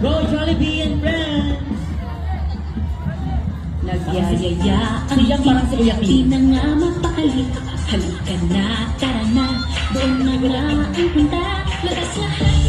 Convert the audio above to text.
Go Jollibee and friends! Nagyayaya ang Siyang parang si Kuya di P. na nga mapakali. Halika na, tara na, doon na nga ang punta. Lakas lahat